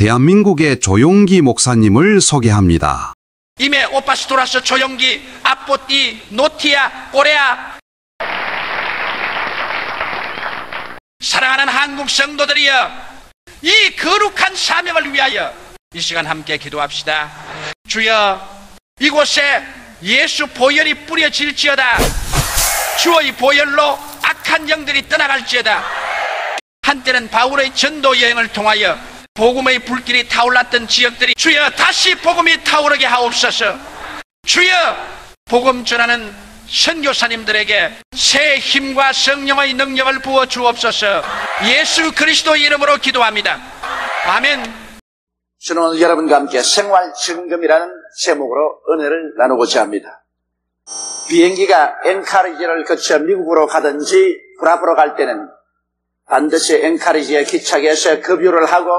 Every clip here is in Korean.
대한민국의 조용기 목사님을 소개합니다. 이메 오파스토라스 조용기 아포띠 노티아 꼬레아. 사랑하는 한국 성도들이여, 이 거룩한 사명을 위하여 이 시간 함께 기도합시다. 주여, 이곳에 예수 보혈이 뿌려질지어다. 주의 보혈로 악한 영들이 떠나갈지어다. 한때는 바울의 전도 여행을 통하여 복음의 불길이 타올랐던 지역들이 주여 다시 복음이 타오르게 하옵소서. 주여, 복음 전하는 선교사님들에게 새 힘과 성령의 능력을 부어 주옵소서. 예수 그리스도 이름으로 기도합니다. 아멘. 저는 오늘 여러분과 함께 생활 증금이라는 제목으로 은혜를 나누고자 합니다. 비행기가 앵카리지를 거쳐 미국으로 가든지 브라보로 갈 때는 반드시 앵카리지에 기착해서 급유를 하고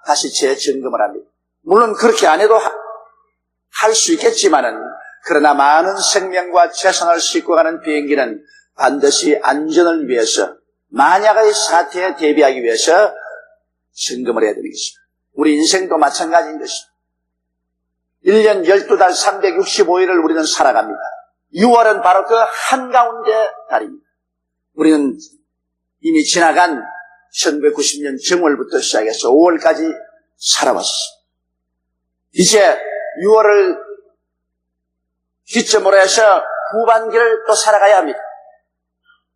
다시 재점검을 합니다. 물론 그렇게 안 해도 할 수 있겠지만은, 그러나 많은 생명과 재산을 싣고 가는 비행기는 반드시 안전을 위해서, 만약의 사태에 대비하기 위해서 점검을 해야 되는 것입니다. 우리 인생도 마찬가지인 것입니다. 1년 12달 365일을 우리는 살아갑니다. 6월은 바로 그 한가운데 달입니다. 우리는 이미 지나간 1990년 정월부터 시작해서 5월까지 살아왔습니다. 이제 6월을 기점으로 해서 후반기를 또 살아가야 합니다.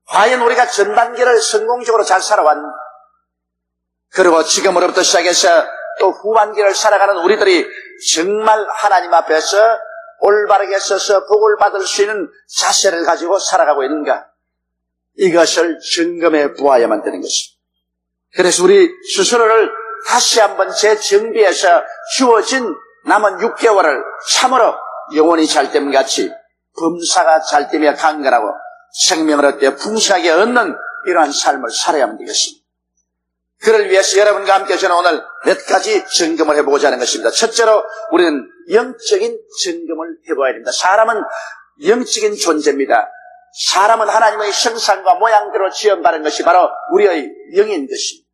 과연 우리가 전반기를 성공적으로 잘 살아왔는가? 그리고 지금으로부터 시작해서 또 후반기를 살아가는 우리들이 정말 하나님 앞에서 올바르게 서서 복을 받을 수 있는 자세를 가지고 살아가고 있는가? 이것을 점검해 보아야만 되는 것입니다. 그래서 우리 스스로를 다시 한번 재정비해서 주어진 남은 6개월을 참으로 영혼이 잘됨같이 범사가 잘되며 강건하고 생명을 얻되 풍성하게 얻는 이러한 삶을 살아야만 되겠습니다. 그를 위해서 여러분과 함께 저는 오늘 몇 가지 점검을 해보고자 하는 것입니다. 첫째로 우리는 영적인 점검을 해봐야 됩니다. 사람은 영적인 존재입니다. 사람은 하나님의 형상과 모양대로 지음받은 것이 바로 우리의 영인 것입니다.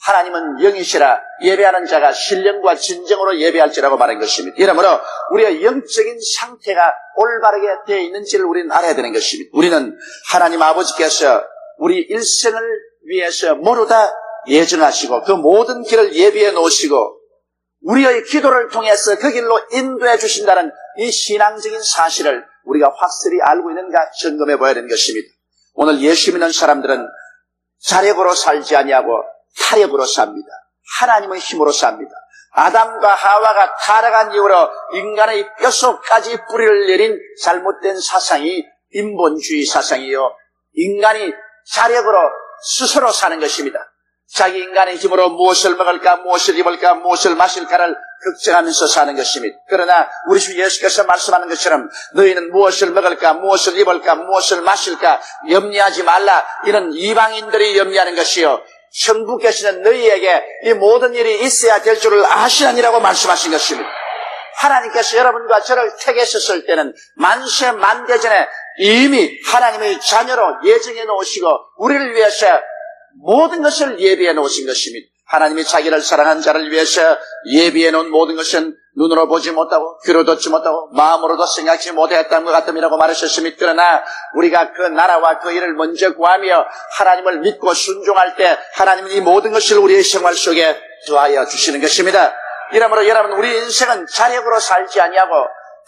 하나님은 영이시라 예배하는 자가 신령과 진정으로 예배할지라고 말한 것입니다. 이러므로 우리의 영적인 상태가 올바르게 되어 있는지를 우리는 알아야 되는 것입니다. 우리는 하나님 아버지께서 우리 일생을 위해서 모두 다 예정하시고 그 모든 길을 예비해 놓으시고 우리의 기도를 통해서 그 길로 인도해 주신다는 이 신앙적인 사실을 우리가 확실히 알고 있는가 점검해 봐야 되는 것입니다. 오늘 예수 믿는 사람들은 자력으로 살지 아니하고 타력으로 삽니다. 하나님의 힘으로 삽니다. 아담과 하와가 타락한 이후로 인간의 뼛속까지 뿌리를 내린 잘못된 사상이 인본주의 사상이요, 인간이 자력으로 스스로 사는 것입니다. 자기 인간의 힘으로 무엇을 먹을까, 무엇을 입을까, 무엇을 마실까를 걱정하면서 사는 것입니다. 그러나 우리 주 예수께서 말씀하는 것처럼 너희는 무엇을 먹을까, 무엇을 입을까, 무엇을 마실까 염려하지 말라. 이는 이방인들이 염려하는 것이요, 천국께서는 너희에게 이 모든 일이 있어야 될 줄을 아시느니라고 말씀하신 것입니다. 하나님께서 여러분과 저를 택하셨을 때는 만세 만대전에 이미 하나님의 자녀로 예정해 놓으시고 우리를 위해서 모든 것을 예비해 놓으신 것입니다. 하나님이 자기를 사랑한 자를 위해서 예비해 놓은 모든 것은 눈으로 보지 못하고 귀로 듣지 못하고 마음으로도 생각지 못했다는 것 같음이라고 말하셨습니다. 그러나 우리가 그 나라와 그 일을 먼저 구하며 하나님을 믿고 순종할 때 하나님은 이 모든 것을 우리의 생활 속에 더하여 주시는 것입니다. 이러므로 여러분, 우리 인생은 자력으로 살지 아니하고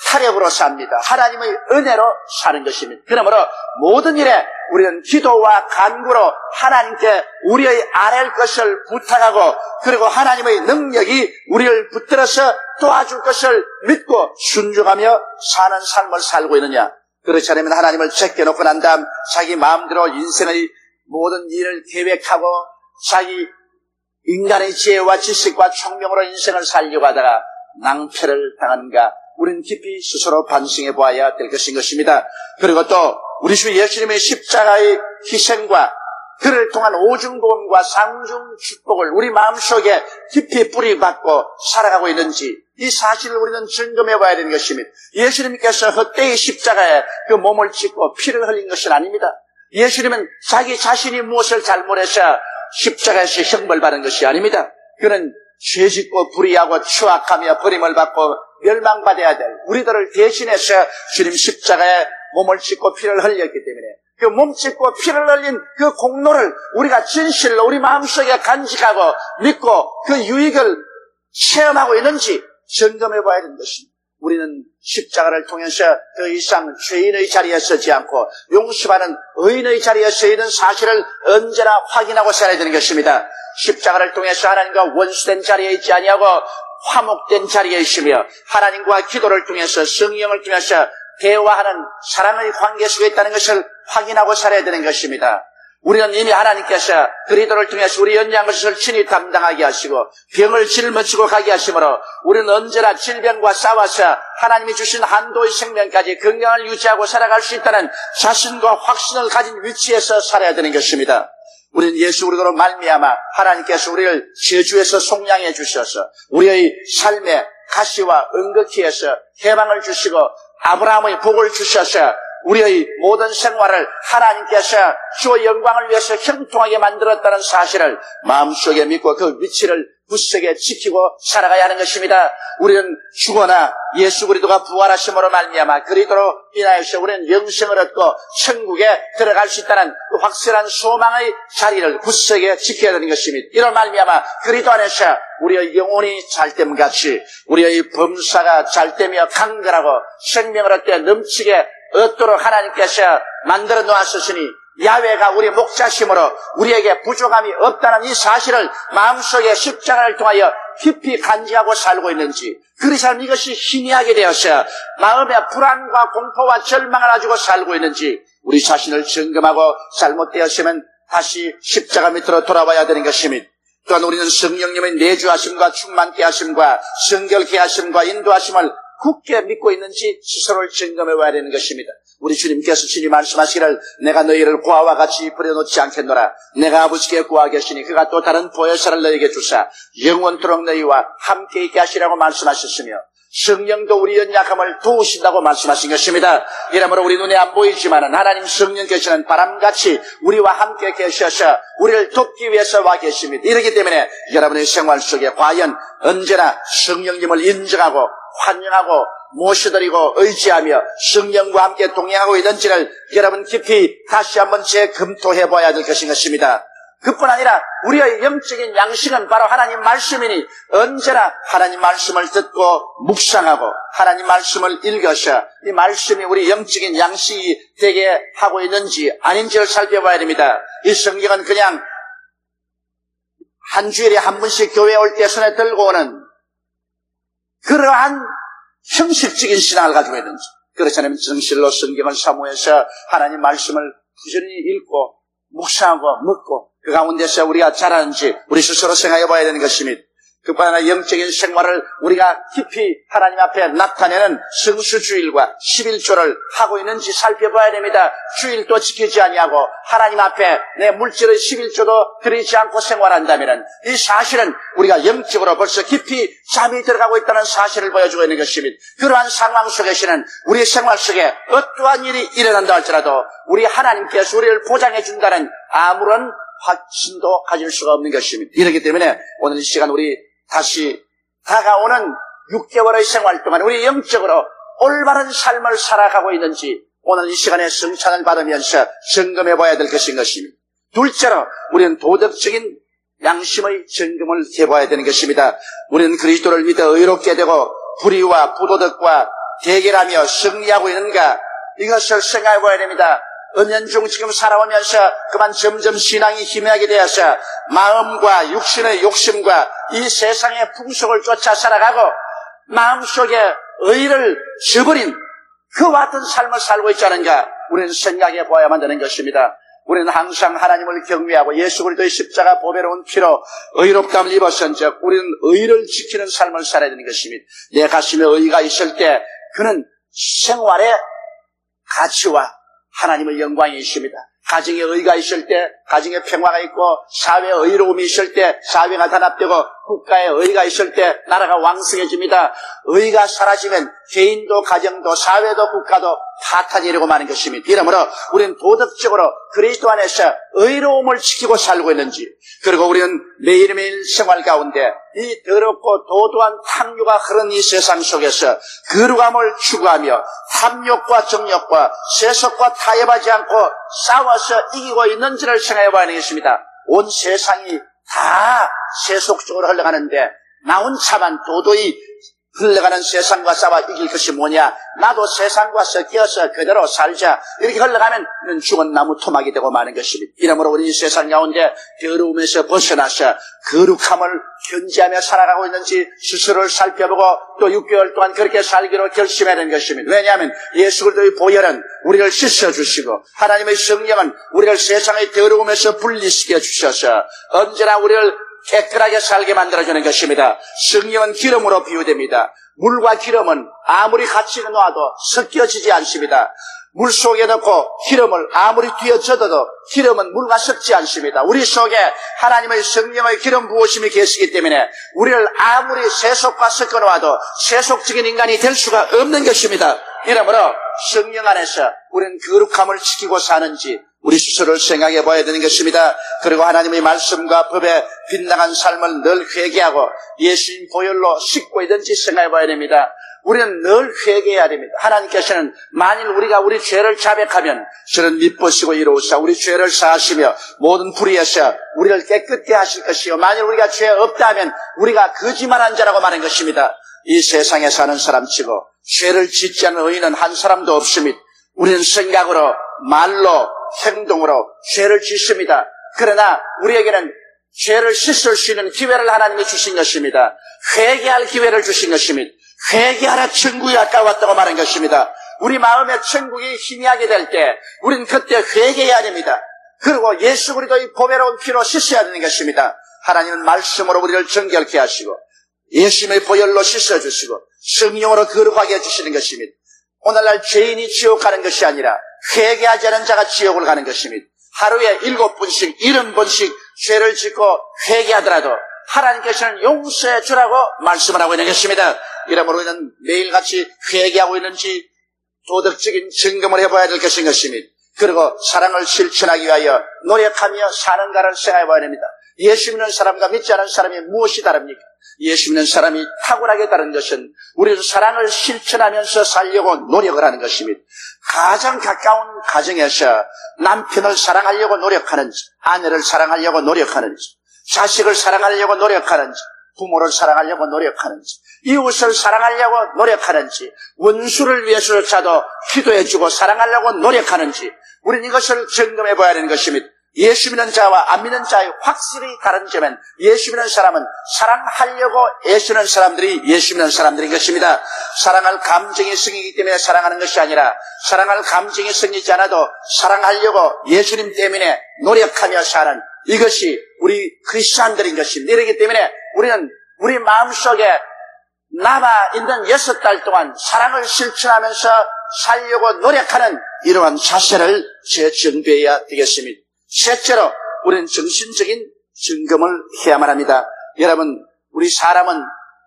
타력으로 삽니다. 하나님의 은혜로 사는 것입니다. 그러므로 모든 일에 우리는 기도와 간구로 하나님께 우리의 아랠 것을 부탁하고, 그리고 하나님의 능력이 우리를 붙들어서 도와줄 것을 믿고 순종하며 사는 삶을 살고 있느냐? 그렇지 않으면 하나님을 제껴놓고 난 다음 자기 마음대로 인생의 모든 일을 계획하고 자기 인간의 지혜와 지식과 총명으로 인생을 살려고 하다가 낭패를 당하는가? 우리는 깊이 스스로 반성해 보아야 될 것인 것입니다. 그리고 또 우리 주 예수님의 십자가의 희생과 그를 통한 오중보험과 상중 축복을 우리 마음속에 깊이 뿌리박고 살아가고 있는지 이 사실을 우리는 점검해 봐야 되는 것입니다. 예수님께서 헛되이 십자가에 그 몸을 찢고 피를 흘린 것은 아닙니다. 예수님은 자기 자신이 무엇을 잘못해서 십자가에서 형벌받은 것이 아닙니다. 그는 죄짓고 불의하고 추악하며 버림을 받고 멸망받아야 될 우리들을 대신해서 주님 십자가에 몸을 찢고 피를 흘렸기 때문에 그 몸 찢고 피를 흘린 그 공로를 우리가 진실로 우리 마음속에 간직하고 믿고 그 유익을 체험하고 있는지 점검해 봐야 되는 것입니다. 우리는 십자가를 통해서 더 이상 죄인의 자리에 서지 않고 용서받는 의인의 자리에 서 있는 사실을 언제나 확인하고 살아야 되는 것입니다. 십자가를 통해서 하나님과 원수된 자리에 있지 아니하고 화목된 자리에 있으며 하나님과 기도를 통해서 성령을 통해서 대화하는 사랑의 관계 속에 있다는 것을 확인하고 살아야 되는 것입니다. 우리는 이미 하나님께서 그리스도를 통해서 우리 연약한 것을 친히 담당하게 하시고 병을 짊어지고 가게 하시므로 우리는 언제나 질병과 싸워서 하나님이 주신 한도의 생명까지 건강을 유지하고 살아갈 수 있다는 자신과 확신을 가진 위치에서 살아야 되는 것입니다. 우리는 예수 그리스도로 말미암아 하나님께서 우리를 저주에서 속량해 주셔서 우리의 삶의 가시와 은극히에서 해방을 주시고 아브라함의 복을 주셔서 우리의 모든 생활을 하나님께서 주의 영광을 위해서 형통하게 만들었다는 사실을 마음속에 믿고 그 위치를 굳세게 지키고 살아가야 하는 것입니다. 우리는 죽어나 예수 그리스도가 부활하심으로 말미암아 그리스도로 인하여서 우리는 영생을 얻고 천국에 들어갈 수 있다는 그 확실한 소망의 자리를 굳세게 지켜야 되는 것입니다. 이런 말미암아 그리스도 안에서 우리의 영혼이 잘됨같이 우리의 범사가 잘되며 강건하고 생명을 얻게 넘치게 얻도록 하나님께서 만들어 놓았으니 야훼가 우리 목자심으로 우리에게 부족함이 없다는 이 사실을 마음속에 십자가를 통하여 깊이 간직하고 살고 있는지 그리스도는 이것이 희미하게 되어서 마음의 불안과 공포와 절망을 가지고 살고 있는지 우리 자신을 점검하고 잘못되었으면 다시 십자가 밑으로 돌아와야 되는 것입니다. 또한 우리는 성령님의 내주하심과 충만케 하심과 성결케 하심과 인도하심을 굳게 믿고 있는지 스스로를 점검해 봐야 되는 것입니다. 우리 주님께서 친히 말씀하시기를 내가 너희를 고아와 같이 버려놓지 않겠노라. 내가 아버지께 구하겠으니 그가 또 다른 보혜사를 너희에게 주사 영원토록 너희와 함께 있게 하시라고 말씀하셨으며 성령도 우리 연약함을 도우신다고 말씀하신 것입니다. 이러므로 우리 눈에 안 보이지만 하나님 성령께서는 바람같이 우리와 함께 계셔서 우리를 돕기 위해서 와 계십니다. 이렇기 때문에 여러분의 생활 속에 과연 언제나 성령님을 인정하고 환영하고 모셔드리고 의지하며 성령과 함께 동행하고 있는지를 여러분 깊이 다시 한번 재검토해 봐야 될 것입니다. 그뿐 아니라 우리의 영적인 양식은 바로 하나님 말씀이니 언제나 하나님 말씀을 듣고 묵상하고 하나님 말씀을 읽어서 이 말씀이 우리 영적인 양식이 되게 하고 있는지 아닌지를 살펴봐야 됩니다. 이 성경은 그냥 한 주일에 한 번씩 교회에 올 때 손에 들고 오는 그러한 형식적인 신앙을 가지고 있는지 그렇지 않으면 정실로 성경을 사모해서 하나님 말씀을 부지런히 읽고 묵상하고 묻고 그 가운데서 우리가 자라는지 우리 스스로 생각해 봐야 되는 것입니다. 그뿐 아니라 영적인 생활을 우리가 깊이 하나님 앞에 나타내는 성수주일과 11조를 하고 있는지 살펴봐야 됩니다. 주일도 지키지 아니하고 하나님 앞에 내 물질의 11조도 드리지 않고 생활한다면 이 사실은 우리가 영적으로 벌써 깊이 잠이 들어가고 있다는 사실을 보여주고 있는 것입니다. 그러한 상황 속에서는 우리 생활 속에 어떠한 일이 일어난다 할지라도 우리 하나님께서 우리를 보장해 준다는 아무런 확신도 가질 수가 없는 것입니다. 이렇기 때문에 오늘 이 시간 우리 다시 다가오는 6개월의 생활 동안 우리 영적으로 올바른 삶을 살아가고 있는지 오늘 이 시간에 성찬을 받으면서 점검해 봐야 될 것인 것입니다. 둘째로 우리는 도덕적인 양심의 점검을 해봐야 되는 것입니다. 우리는 그리스도를 믿어 의롭게 되고 불의와 부도덕과 대결하며 승리하고 있는가 이것을 생각해 봐야 됩니다. 은연중 지금 살아오면서 그만 점점 신앙이 희미하게 되어서 마음과 육신의 욕심과 이 세상의 풍속을 쫓아 살아가고 마음속에 의를 저버린 그와 같은 삶을 살고 있지 않은가 우리는 생각해 보아야만 되는 것입니다. 우리는 항상 하나님을 경외하고 예수 그리스도의 십자가 보배로운 피로 의롭다함을 입었은즉 우리는 의를 지키는 삶을 살아야 되는 것입니다. 내 가슴에 의가 있을 때 그는 생활의 가치와 하나님의 영광이 있습니다. 가정에 의가 있을 때 가정에 평화가 있고 사회에 의로움이 있을 때 사회가 단합되고 국가에 의가 있을 때 나라가 왕성해집니다. 의가 사라지면 개인도 가정도 사회도 국가도 파탄이 일고 마는 것입니다. 이러므로 우리는 도덕적으로 그리스도 안에서 의로움을 지키고 살고 있는지, 그리고 우리는 매일매일 생활 가운데 이 더럽고 도도한 탕류가 흐르는 이 세상 속에서 거룩함을 추구하며 탐욕과 정욕과 세속과 타협하지 않고 싸워서 이기고 있는지를 생각해 봐야 하겠습니다. 온 세상이 다 세속적으로 흘러가는데 나 혼자만 도도히 흘러가는 세상과 싸워 이길 것이 뭐냐? 나도 세상과 섞여서 그대로 살자. 이렇게 흘러가면 죽은 나무 토막이 되고 마는 것입니다. 이러므로 우리 이 세상 가운데 더러움에서 벗어나서 거룩함을 견지하며 살아가고 있는지 스스로를 살펴보고 또 6개월 동안 그렇게 살기로 결심해야 되는 것입니다. 왜냐하면 예수 그리스도의 보혈은 우리를 씻어주시고 하나님의 성령은 우리를 세상의 더러움에서 분리시켜 주셔서 언제나 우리를 깨끗하게 살게 만들어주는 것입니다. 성령은 기름으로 비유됩니다. 물과 기름은 아무리 같이 놓아도 섞여지지 않습니다. 물 속에 넣고 기름을 아무리 뒤어져도 기름은 물과 섞지 않습니다. 우리 속에 하나님의 성령의 기름 부으심이 계시기 때문에 우리를 아무리 세속과 섞어 놓아도 세속적인 인간이 될 수가 없는 것입니다. 이러므로 성령 안에서 우리는 거룩함을 지키고 사는지 우리 스스로를 생각해 봐야 되는 것입니다. 그리고 하나님의 말씀과 법에 빗나간 삶을 늘 회개하고 예수님 보혈로 씻고 있는지 생각해 봐야 됩니다. 우리는 늘 회개해야 됩니다. 하나님께서는 만일 우리가 우리 죄를 자백하면 저는 미쁘시고 이로우사 우리 죄를 사하시며 모든 불의에서 우리를 깨끗게 하실 것이요 만일 우리가 죄 없다 하면 우리가 거짓말한 자라고 말한 것입니다. 이 세상에 사는 사람치고 죄를 짓지 않는 의인은 한 사람도 없습니다. 우리는 생각으로 말로 행동으로 죄를 짓습니다. 그러나 우리에게는 죄를 씻을 수 있는 기회를 하나님이 주신 것입니다. 회개할 기회를 주신 것입니다. 회개하라 천국이 가까웠다고 말한 것입니다. 우리 마음에 천국이 희미하게 될 때 우리는 그때 회개해야 됩니다. 그리고 예수 그리스도의 보배로운 피로 씻어야 되는 것입니다. 하나님은 말씀으로 우리를 정결케 하시고 예수님의 보혈로 씻어주시고 성령으로 거룩하게 해주시는 것입니다. 오늘날 죄인이 지옥 가는 것이 아니라 회개하지 않은 자가 지옥을 가는 것입니다. 하루에 7번씩 70번씩 죄를 짓고 회개하더라도 하나님께서는 용서해 주라고 말씀을 하고 있는 것입니다. 이러므로 우리는 매일같이 회개하고 있는지 도덕적인 점검을 해봐야 될 것인 것입니다. 그리고 사랑을 실천하기 위하여 노력하며 사는가를 생각해 봐야 됩니다. 예수 믿는 사람과 믿지 않은 사람이 무엇이 다릅니까? 예수 믿는 사람이 탁월하게 다른 것은 우리는 사랑을 실천하면서 살려고 노력을 하는 것입니다. 가장 가까운 가정에서 남편을 사랑하려고 노력하는지, 아내를 사랑하려고 노력하는지, 자식을 사랑하려고 노력하는지, 부모를 사랑하려고 노력하는지, 이웃을 사랑하려고 노력하는지, 원수를 위해서조차도 기도해주고 사랑하려고 노력하는지 우리는 이것을 점검해 봐야 되는 것입니다. 예수 믿는 자와 안 믿는 자의 확실히 다른 점은 예수 믿는 사람은 사랑하려고 애쓰는 사람들이 예수 믿는 사람들인 것입니다. 사랑할 감정이 생기기 때문에 사랑하는 것이 아니라 사랑할 감정이 생기지 않아도 사랑하려고 예수님 때문에 노력하며 사는 이것이 우리 크리스찬들인 것입니다. 이렇기 때문에 우리는 우리 마음속에 남아있는 6달 동안 사랑을 실천하면서 살려고 노력하는 이러한 자세를 재정비해야 되겠습니다. 셋째로 우리는 정신적인 점검을 해야만 합니다. 여러분, 우리 사람은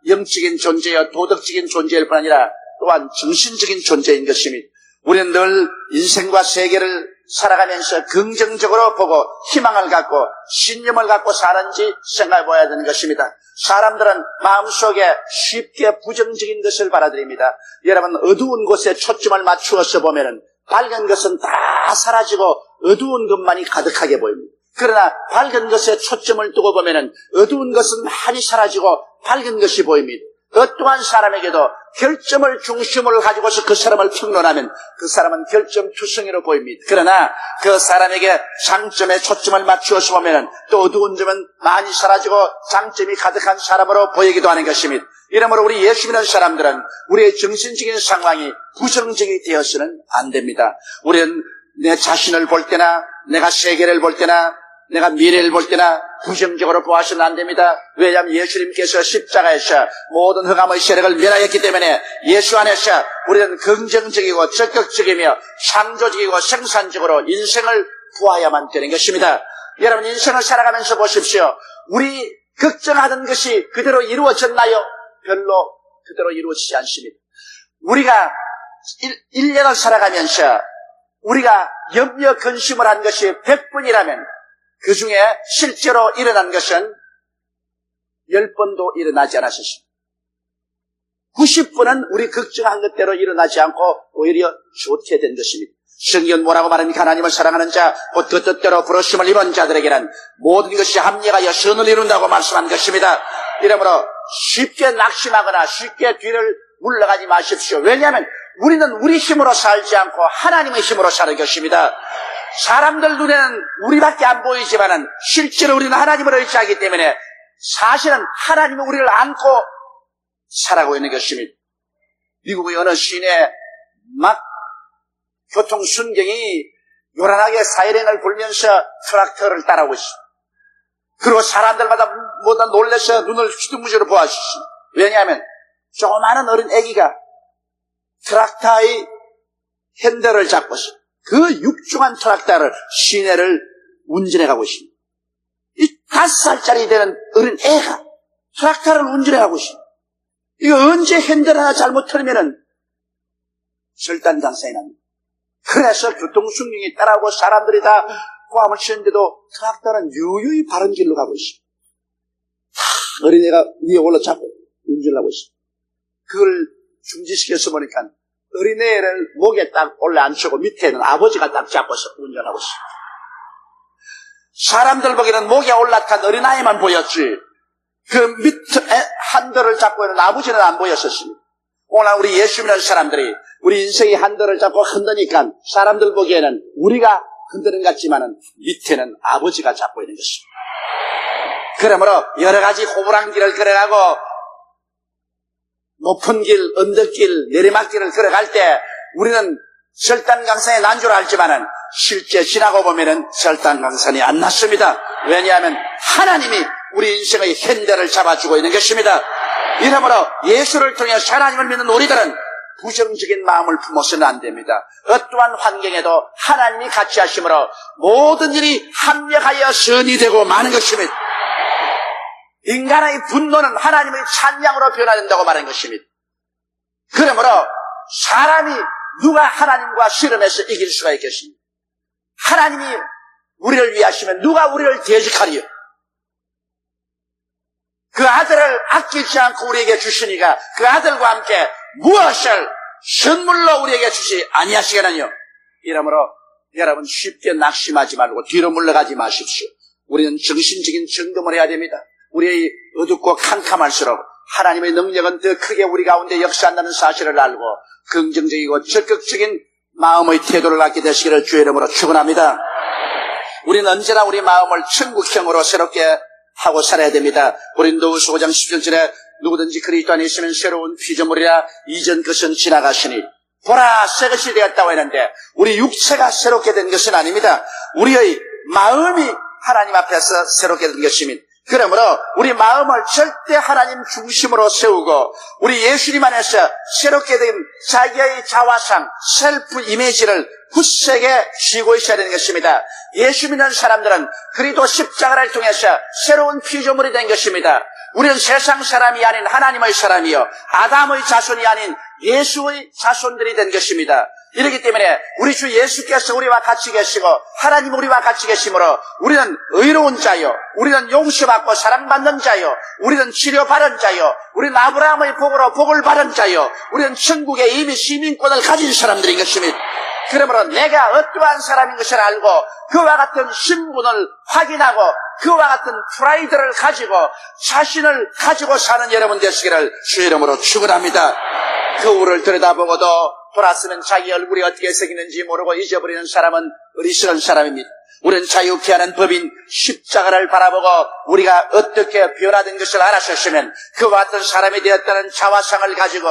영적인 존재여 도덕적인 존재일 뿐 아니라 또한 정신적인 존재인 것입니다. 우리는 늘 인생과 세계를 살아가면서 긍정적으로 보고 희망을 갖고 신념을 갖고 사는지 생각해 봐야 되는 것입니다. 사람들은 마음속에 쉽게 부정적인 것을 받아들입니다. 여러분, 어두운 곳에 초점을 맞추어서 보면은 밝은 것은 다 사라지고 어두운 것만이 가득하게 보입니다. 그러나 밝은 것에 초점을 두고 보면은 어두운 것은 많이 사라지고 밝은 것이 보입니다. 어떠한 사람에게도 결점을 중심으로 가지고서 그 사람을 평론하면 그 사람은 결점투성이로 보입니다. 그러나 그 사람에게 장점에 초점을 맞추어서 보면은 또 어두운 점은 많이 사라지고 장점이 가득한 사람으로 보이기도 하는 것입니다. 이러므로 우리 예수 믿는 사람들은 우리의 정신적인 상황이 부정적이 되어서는 안 됩니다. 우리는 내 자신을 볼 때나 내가 세계를 볼 때나 내가 미래를 볼 때나 부정적으로 보아서는 안 됩니다. 왜냐하면 예수님께서 십자가에서 모든 흑암의 세력을 멸하였기 때문에 예수 안에서 우리는 긍정적이고 적극적이며 창조적이고 생산적으로 인생을 구해야만 되는 것입니다. 여러분, 인생을 살아가면서 보십시오. 우리 걱정하던 것이 그대로 이루어졌나요? 별로 그대로 이루어지지 않습니다. 우리가 1년을 살아가면서 우리가 염려 근심을 한 것이 100번이라면 그 중에 실제로 일어난 것은 10번도 일어나지 않았습니다. 90번은 우리 걱정한 것대로 일어나지 않고 오히려 좋게 된 것입니다. 성경은 뭐라고 말합니까? 하나님을 사랑하는 자, 곧 그 뜻대로 부르심을 입은 자들에게는 모든 것이 합력하여 선을 이룬다고 말씀한 것입니다. 이러므로 쉽게 낙심하거나 쉽게 뒤를 물러가지 마십시오. 왜냐하면 우리는 우리 힘으로 살지 않고 하나님의 힘으로 사는 것입니다. 사람들 눈에는 우리밖에 안 보이지만은 실제로 우리는 하나님을 의지하기 때문에 사실은 하나님이 우리를 안고 살아가고 있는 것입니다. 미국의 어느 시내 막 교통순경이 요란하게 사이렌을 불면서 트랙터를 따라오고 있습니다. 그리고 사람들마다 모두 놀라서 눈을 휘둥무지로 보아주십니다. 왜냐하면 조그마한 어린 아기가 트랙터의 핸들을 잡고서 그 육중한 트랙터를 시내를 운전해가고 있습니다. 이 5살짜리 되는 어린 애가 트랙터를 운전해가고 있습니다. 이거 언제 핸들 하나 잘못 틀면은 절단장사에 납니다. 그래서 교통순경이 따라오고 사람들이 다 고함을 치는데도 트랙터는 유유히 바른 길로 가고 있습니다. 어린애가 위에 올라잡고 운전을 하고 있습니다. 그걸 중지시켜서 보니까 어린애를 목에 딱 올라앉히고 밑에는 아버지가 딱 잡고서 운전하고 있습니다. 사람들 보기에는 목에 올라탄 어린아이만 보였지 그 밑에 한들을 잡고 있는 아버지는 안 보였었습니다. 오늘 우리 예수 믿는 사람들이 우리 인생의 한들을 잡고 흔드니까 사람들 보기에는 우리가 흔드는 것 같지만은 밑에는 아버지가 잡고 있는 것입니다. 그러므로 여러 가지 호불항길을 걸어가고 높은 길, 언덕길, 내리막길을 걸어갈 때 우리는 절단강산이 난 줄 알지만은 실제 지나고 보면은 절단강산이 안 났습니다. 왜냐하면 하나님이 우리 인생의 핸들을 잡아주고 있는 것입니다. 이러므로 예수를 통해 하나님을 믿는 우리들은 부정적인 마음을 품어서는 안 됩니다. 어떠한 환경에도 하나님이 같이 하심으로 모든 일이 합력하여 선이 되고 마는 것입니다. 인간의 분노는 하나님의 찬양으로 변화된다고 말하는 것입니다. 그러므로 사람이 누가 하나님과 씨름해서 이길 수가 있겠습니까? 하나님이 우리를 위하시면 누가 우리를 대적하리요? 그 아들을 아끼지 않고 우리에게 주시니까 그 아들과 함께 무엇을 선물로 우리에게 주시 아니하시겠느냐? 이러므로 여러분 쉽게 낙심하지 말고 뒤로 물러가지 마십시오. 우리는 정신적인 점검을 해야 됩니다. 우리의 어둡고 캄캄할수록 하나님의 능력은 더 크게 우리 가운데 역사한다는 사실을 알고 긍정적이고 적극적인 마음의 태도를 갖게 되시기를 주의 이름으로 축원합니다. 우리는 언제나 우리 마음을 천국형으로 새롭게 하고 살아야 됩니다. 고린도후서 5장 17절에 누구든지 그리스도 안에 있으면 새로운 피조물이라 이전 것은 지나가시니 보라 새 것이 되었다고 했는데 우리 육체가 새롭게 된 것은 아닙니다. 우리의 마음이 하나님 앞에서 새롭게 된 것입니다. 그러므로 우리 마음을 절대 하나님 중심으로 세우고 우리 예수님 안에서 새롭게 된 자기의 자화상 셀프 이미지를 굳세게 쥐고 있어야 되는 것입니다. 예수 믿는 사람들은 그리스도 십자가를 통해서 새로운 피조물이 된 것입니다. 우리는 세상 사람이 아닌 하나님의 사람이요 아담의 자손이 아닌 예수의 자손들이 된 것입니다. 이렇기 때문에 우리 주 예수께서 우리와 같이 계시고 하나님 우리와 같이 계시므로 우리는 의로운 자요 우리는 용서받고 사랑받는 자요 우리는 치료받은 자요 우리는 아브라함의 복으로 복을 받은 자요 우리는 천국에 이미 시민권을 가진 사람들인 것입니다. 그러므로 내가 어떠한 사람인 것을 알고 그와 같은 신분을 확인하고 그와 같은 프라이드를 가지고 자신을 가지고 사는 여러분 되시기를 주의 이름으로 축원합니다. 거울을 들여다보고도 돌았으면 자기 얼굴이 어떻게 생기는지 모르고 잊어버리는 사람은 어리석은 사람입니다. 우리는 자유케 하는 법인 십자가를 바라보고 우리가 어떻게 변화된 것을 알았었으면 그와 같은 사람이 되었다는 자화상을 가지고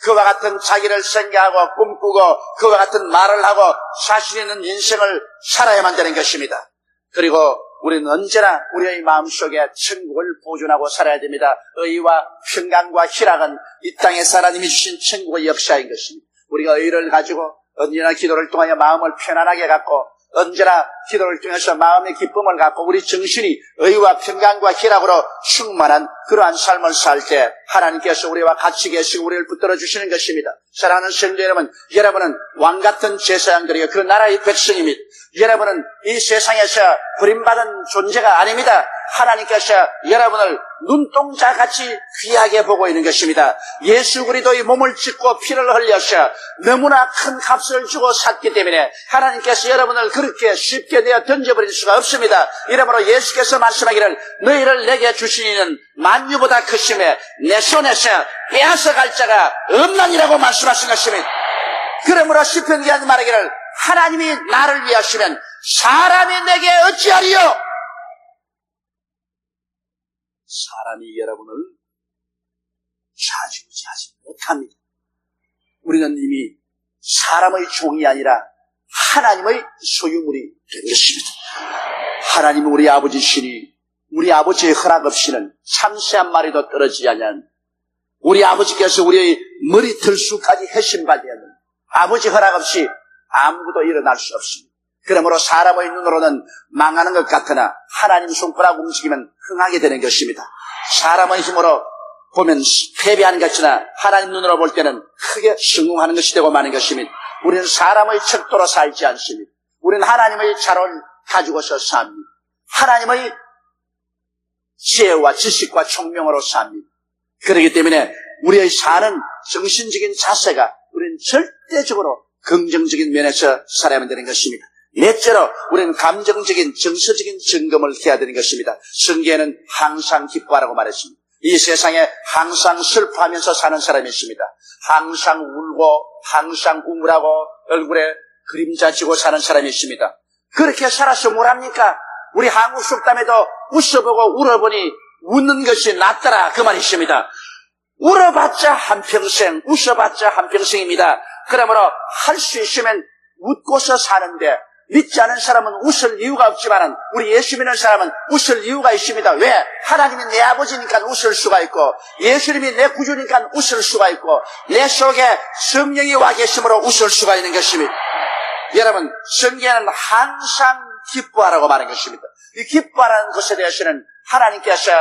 그와 같은 자기를 생각하고 꿈꾸고 그와 같은 말을 하고 자신 있는 인생을 살아야만 되는 것입니다. 그리고 우리는 언제나 우리의 마음속에 천국을 보존하고 살아야 됩니다. 의와 평강과 희락은 이 땅에서 하나님이 주신 천국의 역사인 것입니다. 우리가 의를 가지고 언제나 기도를 통하여 마음을 편안하게 갖고 언제나 기도를 통해서 마음의 기쁨을 갖고 우리 정신이 의와 평강과 희락으로 충만한 그러한 삶을 살 때 하나님께서 우리와 같이 계시고 우리를 붙들어 주시는 것입니다. 사랑하는 성도 여러분, 여러분은 왕같은 제사장들이요 그 나라의 백성입니다. 여러분은 이 세상에서 버림받은 존재가 아닙니다. 하나님께서 여러분을 눈동자같이 귀하게 보고 있는 것입니다. 예수 그리스도의 몸을 찢고 피를 흘려서 너무나 큰 값을 주고 샀기 때문에 하나님께서 여러분을 그렇게 쉽게 내어 던져버릴 수가 없습니다. 이러므로 예수께서 말씀하기를 너희를 내게 주시는 만유보다 크심에 내 손에서 빼앗아갈 자가 없나니라고 말씀하신 것입니다. 그러므로 시편기가 말하기를 하나님이 나를 위하시면 사람이 내게 어찌하리요? 사람이 여러분을 좌지우지하지 못합니다. 우리는 이미 사람의 종이 아니라 하나님의 소유물이 된 것입니다. 하나님은 우리 아버지시니 우리 아버지의 허락 없이는 참새 한 마리도 떨어지지 않는 우리 아버지께서 우리의 머리털수까지 해신받으면 아버지 허락 없이 아무것도 일어날 수 없습니다. 그러므로 사람의 눈으로는 망하는 것 같으나 하나님 손가락 움직이면 흥하게 되는 것입니다. 사람의 힘으로 보면 패배하는 것 같으나 하나님 눈으로 볼 때는 크게 성공하는 것이 되고 마는 것입니다. 우리는 사람의 척도로 살지 않습니다. 우리는 하나님의 자를 가지고서 삽니다. 하나님의 지혜와 지식과 총명으로 삽니다. 그렇기 때문에 우리의 사는 정신적인 자세가 우리는 절대적으로 긍정적인 면에서 살아야만 되는 것입니다. 넷째로 우리는 감정적인 정서적인 점검을 해야 되는 것입니다. 성경에는 항상 기뻐하라고 말했습니다. 이 세상에 항상 슬퍼하면서 사는 사람이 있습니다. 항상 울고 항상 우물하고 얼굴에 그림자 지고 사는 사람이 있습니다. 그렇게 살아서 뭘 합니까? 우리 한국 속담에도 웃어보고 울어보니 웃는 것이 낫더라 그 말이 있습니다. 울어봤자 한평생, 웃어봤자 한평생입니다. 그러므로 할 수 있으면 웃고서 사는데 믿지 않은 사람은 웃을 이유가 없지만 우리 예수 믿는 사람은 웃을 이유가 있습니다. 왜? 하나님이 내 아버지니까 웃을 수가 있고 예수님이 내 구주니까 웃을 수가 있고 내 속에 성령이 와 계심으로 웃을 수가 있는 것입니다. 여러분, 성경에는 항상 기뻐하라고 말한 것입니다. 이 기뻐하라는 것에 대해서는 하나님께서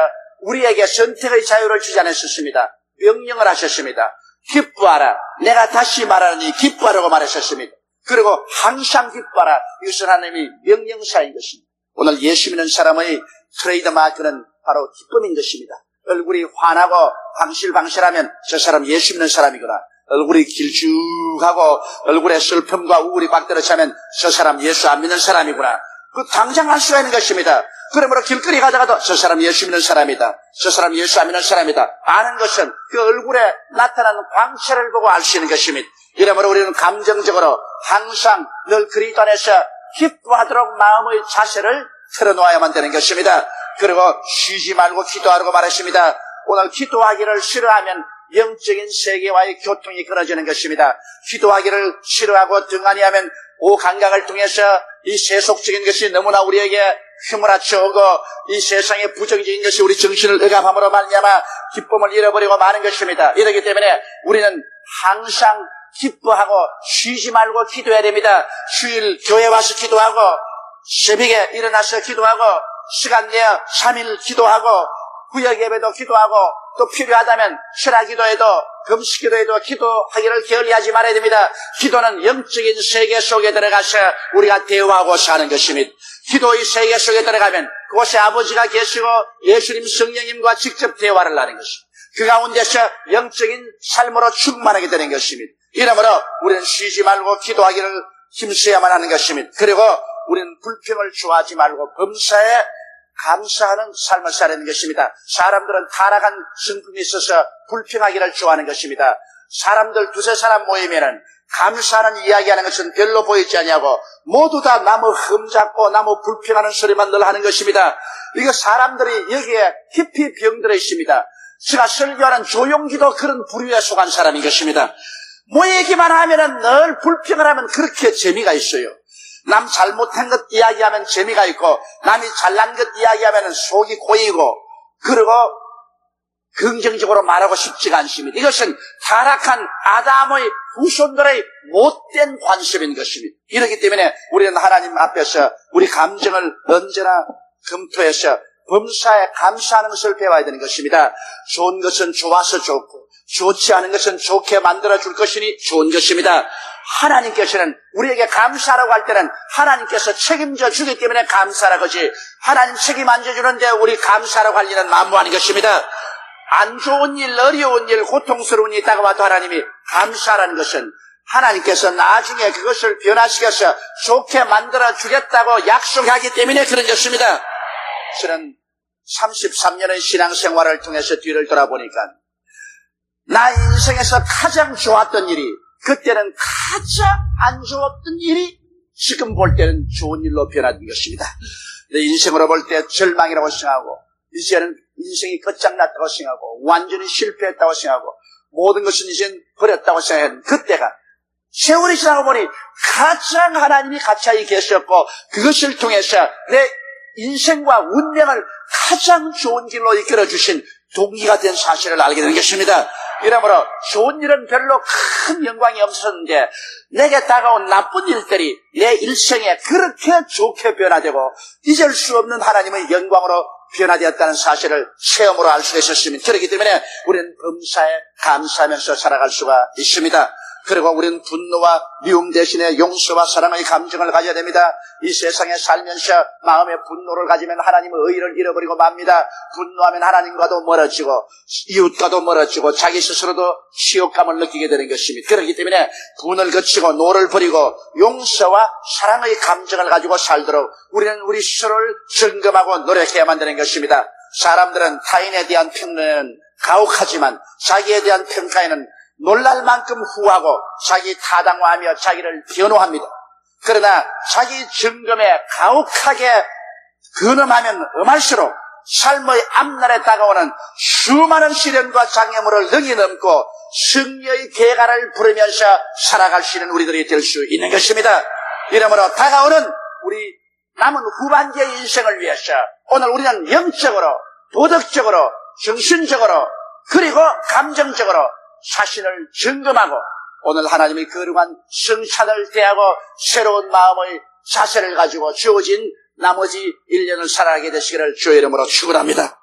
우리에게 선택의 자유를 주지 않으셨습니다. 명령을 하셨습니다. 기뻐하라. 내가 다시 말하니 기뻐하라고 말하셨습니다. 그리고 항상 기뻐하라. 이것은 하나님의 명령사인 것입니다. 오늘 예수 믿는 사람의 트레이드 마크는 바로 기쁨인 것입니다. 얼굴이 환하고 방실방실하면 저 사람 예수 믿는 사람이구나. 얼굴이 길쭉하고 얼굴에 슬픔과 우울이 꽉 들어차면 저 사람 예수 안 믿는 사람이구나. 그 당장 알 수가 있는 것입니다. 그러므로 길거리 가다가도 저 사람 예수 믿는 사람이다. 저 사람 예수 안 믿는 사람이다. 아는 것은 그 얼굴에 나타나는 광채를 보고 알 수 있는 것입니다. 이러므로 우리는 감정적으로 항상 늘 그리스도 안에서 기뻐하도록 마음의 자세를 틀어놓아야만 되는 것입니다. 그리고 쉬지 말고 기도하라고 말했습니다. 오늘 기도하기를 싫어하면 영적인 세계와의 교통이 끊어지는 것입니다. 기도하기를 싫어하고 등한히하면 오감각을 통해서 이 세속적인 것이 너무나 우리에게 휘몰아쳐오고 이 세상의 부정적인 것이 우리 정신을 억압함으로 말미암아 기쁨을 잃어버리고 마는 것입니다. 이렇기 때문에 우리는 항상 기뻐하고 쉬지 말고 기도해야 됩니다. 주일 교회 와서 기도하고 새벽에 일어나서 기도하고 시간 내어 3일 기도하고 구역 예배도 기도하고 또 필요하다면 철학기도에도 금식기도에도 기도하기를 게을리하지 말아야 됩니다. 기도는 영적인 세계 속에 들어가서 우리가 대화하고 사는 것입니다. 기도의 세계 속에 들어가면 그곳에 아버지가 계시고 예수님 성령님과 직접 대화를 하는 것입니다. 그 가운데서 영적인 삶으로 충만하게 되는 것입니다. 이러므로 우리는 쉬지 말고 기도하기를 힘써야만 하는 것입니다. 그리고 우리는 불평을 좋아하지 말고 범사에 감사하는 삶을 살아야 하는 것입니다. 사람들은 타락한 성품이 있어서 불평하기를 좋아하는 것입니다. 사람들 두세 사람 모이면은 감사하는 이야기하는 것은 별로 보이지 않냐고 모두 다 나무 흠잡고 나무 불평하는 소리만 늘 하는 것입니다. 이거 사람들이 여기에 깊이 병들어 있습니다. 제가 설교하는 조용기도 그런 부류에 속한 사람인 것입니다. 모이기만 하면은 늘 불평을 하면 그렇게 재미가 있어요. 남 잘못한 것 이야기하면 재미가 있고 남이 잘난 것 이야기하면 속이 고이고 그리고 긍정적으로 말하고 싶지가 않습니다. 이것은 타락한 아담의 후손들의 못된 관습인 것입니다. 이렇기 때문에 우리는 하나님 앞에서 우리 감정을 언제나 검토해서 범사에 감사하는 것을 배워야 되는 것입니다. 좋은 것은 좋아서 좋고 좋지 않은 것은 좋게 만들어줄 것이니 좋은 것입니다. 하나님께서는 우리에게 감사라고 할 때는 하나님께서 책임져 주기 때문에 감사라고 하지, 하나님 책임 안 져주는데 우리 감사라고 할 일은 만무한 것입니다. 안 좋은 일, 어려운 일, 고통스러운 일이 다가와도 하나님이 감사라는 것은 하나님께서 나중에 그것을 변화시켜서 좋게 만들어 주겠다고 약속하기 때문에 그런 것입니다. 저는 33년의 신앙생활을 통해서 뒤를 돌아보니까 나 인생에서 가장 좋았던 일이, 그때는 가장 안 좋았던 일이 지금 볼 때는 좋은 일로 변화된 것입니다. 내 인생으로 볼 때 절망이라고 생각하고, 이제는 인생이 끝장났다고 생각하고, 완전히 실패했다고 생각하고, 모든 것은 이젠 버렸다고 생각했는 그때가 세월이 지나고 보니 가장 하나님이 가까이 계셨고, 그것을 통해서 내 인생과 운명을 가장 좋은 길로 이끌어주신 동기가 된 사실을 알게 되는 것입니다. 이러므로 좋은 일은 별로 큰 영광이 없었는데 내게 다가온 나쁜 일들이 내 일생에 그렇게 좋게 변화되고 잊을 수 없는 하나님의 영광으로 변화되었다는 사실을 체험으로 알 수가 있었습니다. 그렇기 때문에 우리는 범사에 감사하면서 살아갈 수가 있습니다. 그리고 우리는 분노와 미움 대신에 용서와 사랑의 감정을 가져야 됩니다. 이 세상에 살면서 마음에 분노를 가지면 하나님의 의를 잃어버리고 맙니다. 분노하면 하나님과도 멀어지고 이웃과도 멀어지고 자기 스스로도 치욕감을 느끼게 되는 것입니다. 그렇기 때문에 분을 거치고 노를 버리고 용서와 사랑의 감정을 가지고 살도록 우리는 우리 스스로를 점검하고 노력해야만 되는 것입니다. 사람들은 타인에 대한 평론에는 가혹하지만 자기에 대한 평가에는 놀랄 만큼 후하고 자기 타당화하며 자기를 변호합니다. 그러나 자기 점검에 가혹하게 근엄하면 엄할수록 삶의 앞날에 다가오는 수많은 시련과 장애물을 능히 넘고 승리의 계가를 부르면서 살아갈 수 있는 우리들이 될 수 있는 것입니다. 이러므로 다가오는 우리 남은 후반기의 인생을 위해서 오늘 우리는 영적으로, 도덕적으로, 정신적으로, 그리고 감정적으로 자신을 점검하고 오늘 하나님의 거룩한 성찬을 대하고 새로운 마음의 자세를 가지고 주어진 나머지 1년을 살아가게 되시기를 주의 이름으로 축원합니다.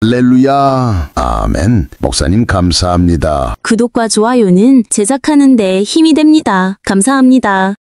할렐루야. 아멘. 목사님 감사합니다. 구독과 좋아요는 제작하는 데 힘이 됩니다. 감사합니다.